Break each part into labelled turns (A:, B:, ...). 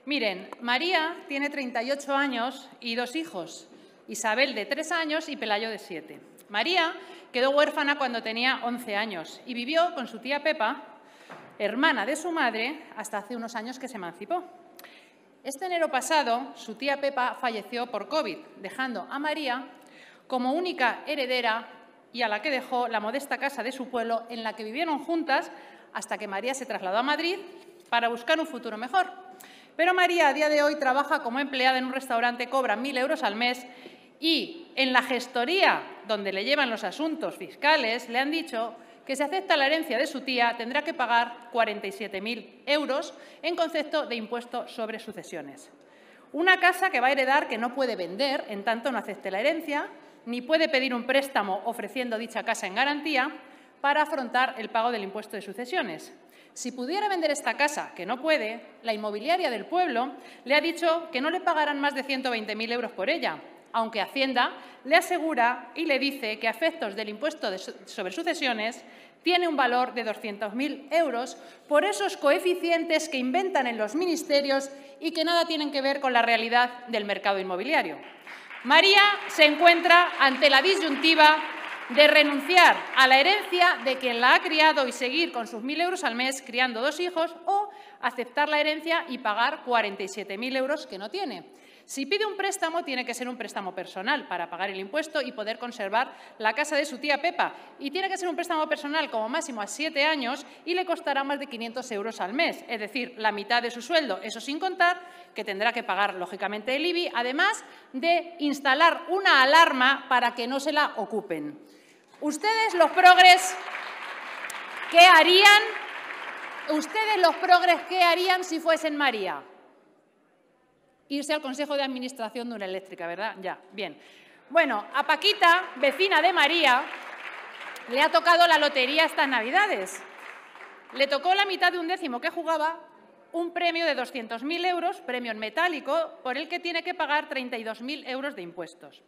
A: Miren, María tiene 38 años y 2 hijos, Isabel de 3 años y Pelayo de 7. María quedó huérfana cuando tenía 11 años y vivió con su tía Pepa, hermana de su madre, hasta hace unos años que se emancipó. Este enero pasado, su tía Pepa falleció por COVID, dejando a María como única heredera y a la que dejó la modesta casa de su pueblo en la que vivieron juntas hasta que María se trasladó a Madrid para buscar un futuro mejor. Pero María, a día de hoy, trabaja como empleada en un restaurante, cobra 1.000 euros al mes y en la gestoría, donde le llevan los asuntos fiscales, le han dicho que si acepta la herencia de su tía tendrá que pagar 47.000 euros en concepto de impuesto sobre sucesiones. Una casa que va a heredar que no puede vender en tanto no acepte la herencia, ni puede pedir un préstamo ofreciendo dicha casa en garantía para afrontar el pago del impuesto de sucesiones. Si pudiera vender esta casa, que no puede, la inmobiliaria del pueblo le ha dicho que no le pagarán más de 120.000 euros por ella, aunque Hacienda le asegura y le dice que a efectos del impuesto sobre sucesiones tiene un valor de 200.000 euros por esos coeficientes que inventan en los ministerios y que nada tienen que ver con la realidad del mercado inmobiliario. María se encuentra ante la disyuntiva de renunciar a la herencia de quien la ha criado y seguir con sus 1.000 euros al mes criando 2 hijos o aceptar la herencia y pagar 47.000 euros que no tiene. Si pide un préstamo, tiene que ser un préstamo personal para pagar el impuesto y poder conservar la casa de su tía Pepa. Y tiene que ser un préstamo personal como máximo a 7 años y le costará más de 500 euros al mes, es decir, la mitad de su sueldo. Eso sin contar que tendrá que pagar, lógicamente, el IBI, además de instalar una alarma para que no se la ocupen. Ustedes, los progres, ¿qué harían? Ustedes, los progres, ¿qué harían si fuesen María? Irse al consejo de administración de una eléctrica, ¿verdad? Ya, bien. Bueno, a Paquita, vecina de María, le ha tocado la lotería estas Navidades. Le tocó la mitad de un décimo que jugaba, un premio de 200.000 euros, premio en metálico, por el que tiene que pagar 32.000 euros de impuestos.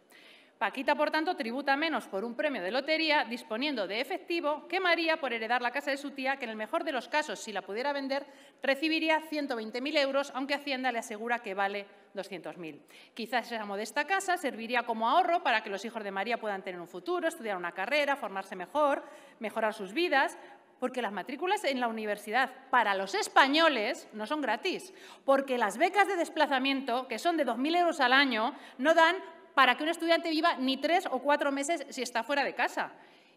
A: Paquita, por tanto, tributa menos por un premio de lotería, disponiendo de efectivo, que María por heredar la casa de su tía, que en el mejor de los casos, si la pudiera vender, recibiría 120.000 euros, aunque Hacienda le asegura que vale 200.000. Quizás esa modesta casa serviría como ahorro para que los hijos de María puedan tener un futuro, estudiar una carrera, formarse mejor, mejorar sus vidas, porque las matrículas en la universidad para los españoles no son gratis, porque las becas de desplazamiento, que son de 2.000 euros al año, no dan para que un estudiante viva ni 3 o 4 meses si está fuera de casa.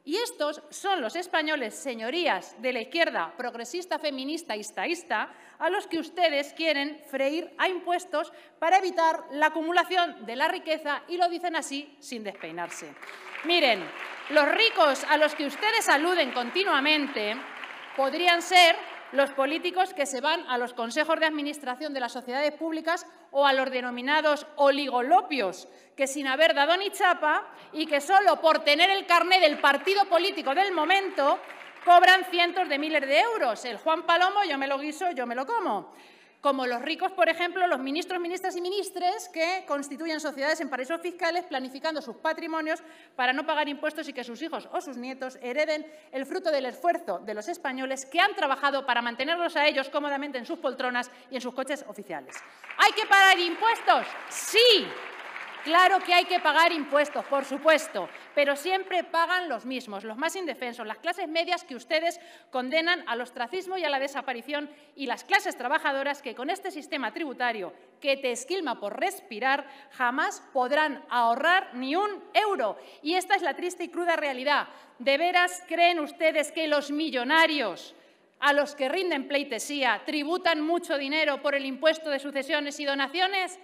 A: Y estos son los españoles, señorías de la izquierda progresista, feminista y estaísta, a los que ustedes quieren freír a impuestos para evitar la acumulación de la riqueza, y lo dicen así sin despeinarse. Miren, los ricos a los que ustedes aluden continuamente podrían ser los políticos que se van a los consejos de administración de las sociedades públicas o a los denominados oligolopios, que sin haber dado ni chapa y que solo por tener el carné del partido político del momento cobran cientos de miles de euros. El Juan Palomo, yo me lo guiso, yo me lo como. Como los ricos, por ejemplo, los ministros, ministras y ministres que constituyen sociedades en paraísos fiscales planificando sus patrimonios para no pagar impuestos y que sus hijos o sus nietos hereden el fruto del esfuerzo de los españoles que han trabajado para mantenerlos a ellos cómodamente en sus poltronas y en sus coches oficiales. ¿Hay que pagar impuestos? Sí. Claro que hay que pagar impuestos, por supuesto, pero siempre pagan los mismos, los más indefensos, las clases medias que ustedes condenan al ostracismo y a la desaparición, y las clases trabajadoras que con este sistema tributario que te esquilma por respirar jamás podrán ahorrar ni un euro. Y esta es la triste y cruda realidad. ¿De veras creen ustedes que los millonarios a los que rinden pleitesía tributan mucho dinero por el impuesto de sucesiones y donaciones?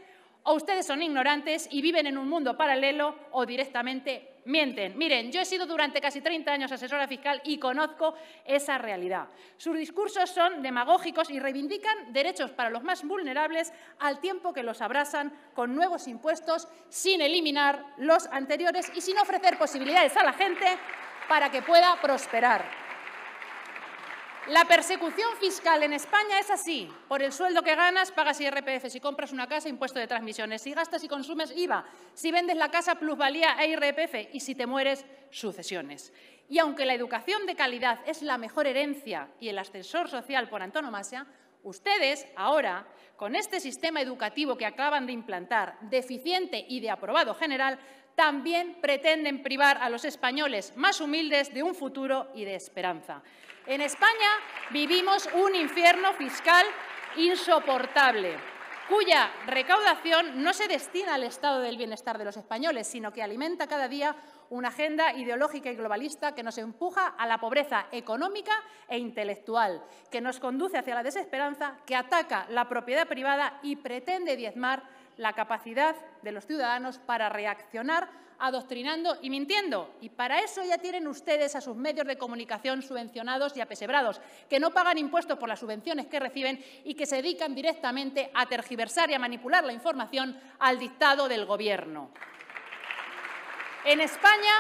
A: O ustedes son ignorantes y viven en un mundo paralelo o directamente mienten. Miren, yo he sido durante casi 30 años asesora fiscal y conozco esa realidad. Sus discursos son demagógicos y reivindican derechos para los más vulnerables al tiempo que los abrasan con nuevos impuestos sin eliminar los anteriores y sin ofrecer posibilidades a la gente para que pueda prosperar. La persecución fiscal en España es así. Por el sueldo que ganas, pagas IRPF. Si compras una casa, impuesto de transmisiones. Si gastas y consumes, IVA. Si vendes la casa, plusvalía e IRPF. Y si te mueres, sucesiones. Y aunque la educación de calidad es la mejor herencia y el ascensor social por antonomasia, Ustedes, ahora, con este sistema educativo que acaban de implantar, deficiente y de aprobado general, también pretenden privar a los españoles más humildes de un futuro y de esperanza. En España vivimos un infierno fiscal insoportable, cuya recaudación no se destina al estado del bienestar de los españoles, sino que alimenta cada día una agenda ideológica y globalista que nos empuja a la pobreza económica e intelectual, que nos conduce hacia la desesperanza, que ataca la propiedad privada y pretende diezmar la capacidad de los ciudadanos para reaccionar adoctrinando y mintiendo. Y para eso ya tienen ustedes a sus medios de comunicación subvencionados y apesebrados, que no pagan impuestos por las subvenciones que reciben y que se dedican directamente a tergiversar y a manipular la información al dictado del Gobierno. En España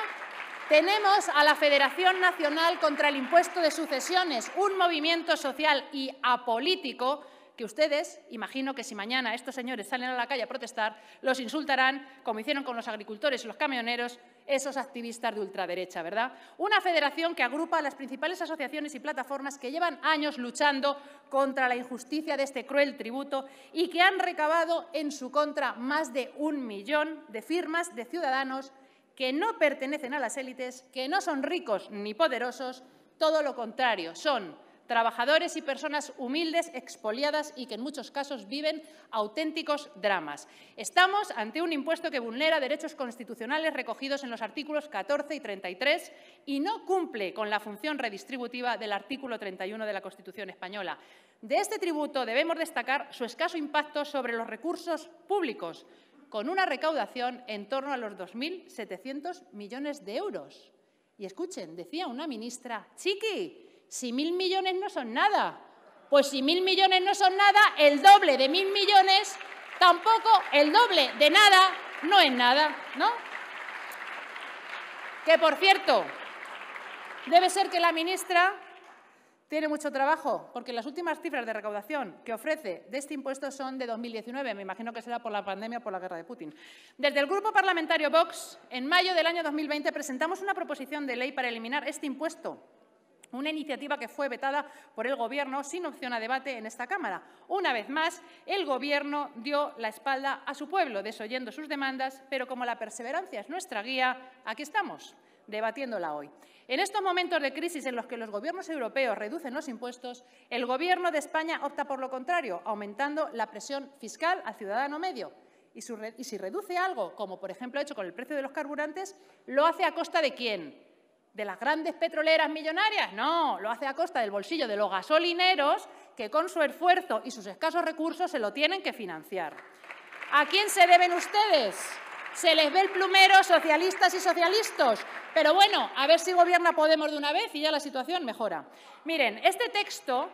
A: tenemos a la Federación Nacional contra el Impuesto de Sucesiones, un movimiento social y apolítico que ustedes, imagino que si mañana estos señores salen a la calle a protestar, los insultarán, como hicieron con los agricultores y los camioneros, esos activistas de ultraderecha, ¿verdad? Una federación que agrupa a las principales asociaciones y plataformas que llevan años luchando contra la injusticia de este cruel tributo y que han recabado en su contra más de 1 millón de firmas de ciudadanos que no pertenecen a las élites, que no son ricos ni poderosos, todo lo contrario, son trabajadores y personas humildes, expoliadas y que en muchos casos viven auténticos dramas. Estamos ante un impuesto que vulnera derechos constitucionales recogidos en los artículos 14 y 33 y no cumple con la función redistributiva del artículo 31 de la Constitución española. De este tributo debemos destacar su escaso impacto sobre los recursos públicos, con una recaudación en torno a los 2.700 millones de euros. Y escuchen, decía una ministra, chiqui, si 1.000 millones no son nada, pues si 1.000 millones no son nada, el doble de 1.000 millones, tampoco el doble de nada no es nada, ¿no? Que, por cierto, debe ser que la ministra tiene mucho trabajo, porque las últimas cifras de recaudación que ofrece de este impuesto son de 2019. Me imagino que será por la pandemia o por la guerra de Putin. Desde el Grupo Parlamentario Vox, en mayo del año 2020, presentamos una proposición de ley para eliminar este impuesto. Una iniciativa que fue vetada por el Gobierno sin opción a debate en esta Cámara. Una vez más, el Gobierno dio la espalda a su pueblo, desoyendo sus demandas, pero como la perseverancia es nuestra guía, aquí estamos, debatiéndola hoy. En estos momentos de crisis en los que los gobiernos europeos reducen los impuestos, el Gobierno de España opta por lo contrario, aumentando la presión fiscal al ciudadano medio. Y si reduce algo, como por ejemplo ha hecho con el precio de los carburantes, ¿lo hace a costa de quién? ¿De las grandes petroleras millonarias? No, lo hace a costa del bolsillo de los gasolineros que con su esfuerzo y sus escasos recursos se lo tienen que financiar. ¿A quién se deben ustedes? Se les ve el plumero, socialistas y socialistas. Pero bueno, a ver si gobierna Podemos de una vez y ya la situación mejora. Miren, este texto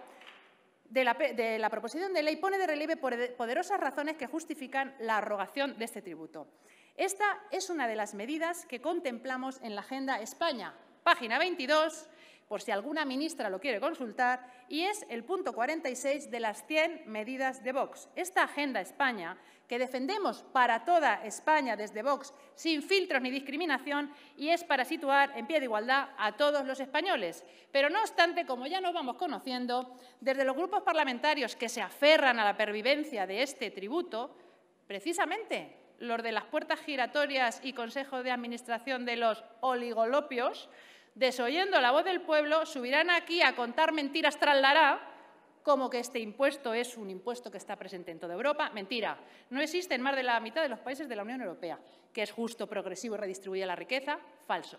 A: de la proposición de ley pone de relieve poderosas razones que justifican la abrogación de este tributo. Esta es una de las medidas que contemplamos en la Agenda España. Página 22, por si alguna ministra lo quiere consultar, y es el punto 46 de las 100 medidas de Vox. Esta Agenda España, que defendemos para toda España desde Vox, sin filtros ni discriminación, y es para situar en pie de igualdad a todos los españoles. Pero, no obstante, como ya nos vamos conociendo, desde los grupos parlamentarios que se aferran a la pervivencia de este tributo, precisamente los de las puertas giratorias y consejo de administración de los oligolopios, desoyendo la voz del pueblo, subirán aquí a contar mentiras traslará, como que este impuesto es un impuesto que está presente en toda Europa. Mentira, no existe en más de la mitad de los países de la Unión Europea, que es justo, progresivo y redistribuye la riqueza. Falso.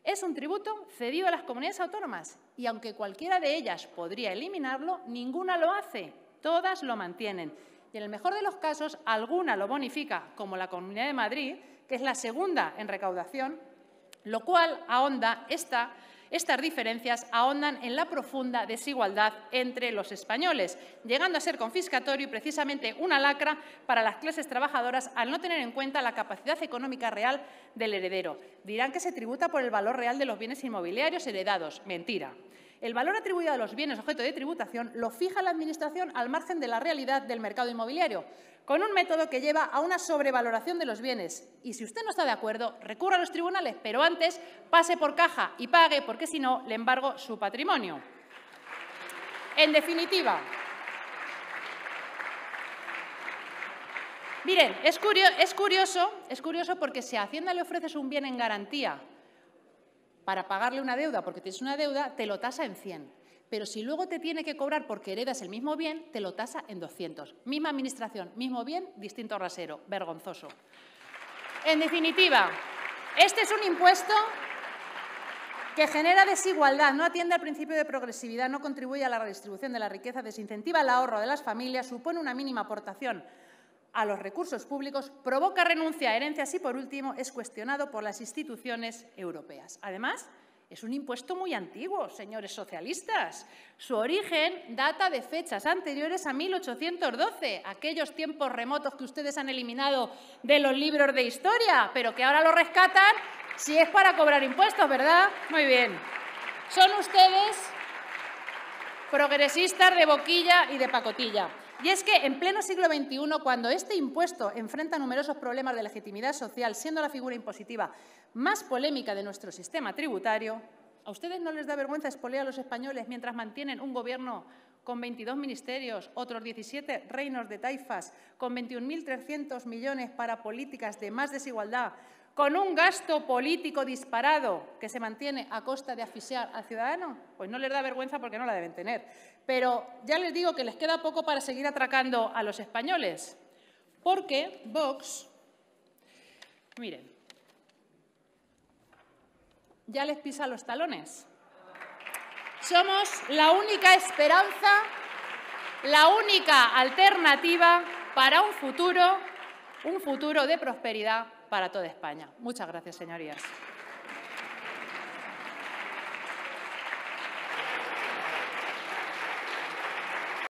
A: Es un tributo cedido a las comunidades autónomas y, aunque cualquiera de ellas podría eliminarlo, ninguna lo hace, todas lo mantienen. Y en el mejor de los casos, alguna lo bonifica, como la Comunidad de Madrid, que es la segunda en recaudación, lo cual ahonda, estas diferencias ahondan en la profunda desigualdad entre los españoles, llegando a ser confiscatorio y precisamente una lacra para las clases trabajadoras al no tener en cuenta la capacidad económica real del heredero. Dirán que se tributa por el valor real de los bienes inmobiliarios heredados. Mentira. El valor atribuido a los bienes objeto de tributación lo fija la Administración al margen de la realidad del mercado inmobiliario, con un método que lleva a una sobrevaloración de los bienes. Y si usted no está de acuerdo, recurra a los tribunales, pero antes pase por caja y pague, porque si no, le embargo su patrimonio. En definitiva, Miren, es curioso porque si a Hacienda le ofreces un bien en garantía para pagarle una deuda porque tienes una deuda, te lo tasa en 100. Pero si luego te tiene que cobrar porque heredas el mismo bien, te lo tasa en 200. Misma administración, mismo bien, distinto rasero. Vergonzoso. En definitiva, este es un impuesto que genera desigualdad, no atiende al principio de progresividad, no contribuye a la redistribución de la riqueza, desincentiva el ahorro de las familias, supone una mínima aportación a los recursos públicos, provoca renuncia a herencias y, por último, es cuestionado por las instituciones europeas. Además, es un impuesto muy antiguo, señores socialistas. Su origen data de fechas anteriores a 1812, aquellos tiempos remotos que ustedes han eliminado de los libros de historia, pero que ahora lo rescatan si es para cobrar impuestos, ¿verdad? Muy bien. Son ustedes progresistas de boquilla y de pacotilla. Y es que en pleno siglo XXI, cuando este impuesto enfrenta numerosos problemas de legitimidad social, siendo la figura impositiva más polémica de nuestro sistema tributario, ¿a ustedes no les da vergüenza expoliar a los españoles mientras mantienen un gobierno con 22 ministerios, otros 17 reinos de taifas, con 21.300 millones para políticas de más desigualdad, con un gasto político disparado que se mantiene a costa de asfixiar al ciudadano? Pues no les da vergüenza porque no la deben tener. Pero ya les digo que les queda poco para seguir atracando a los españoles, porque Vox, miren, ya les pisa los talones. Somos la única esperanza, la única alternativa para un futuro de prosperidad para toda España. Muchas gracias, señorías.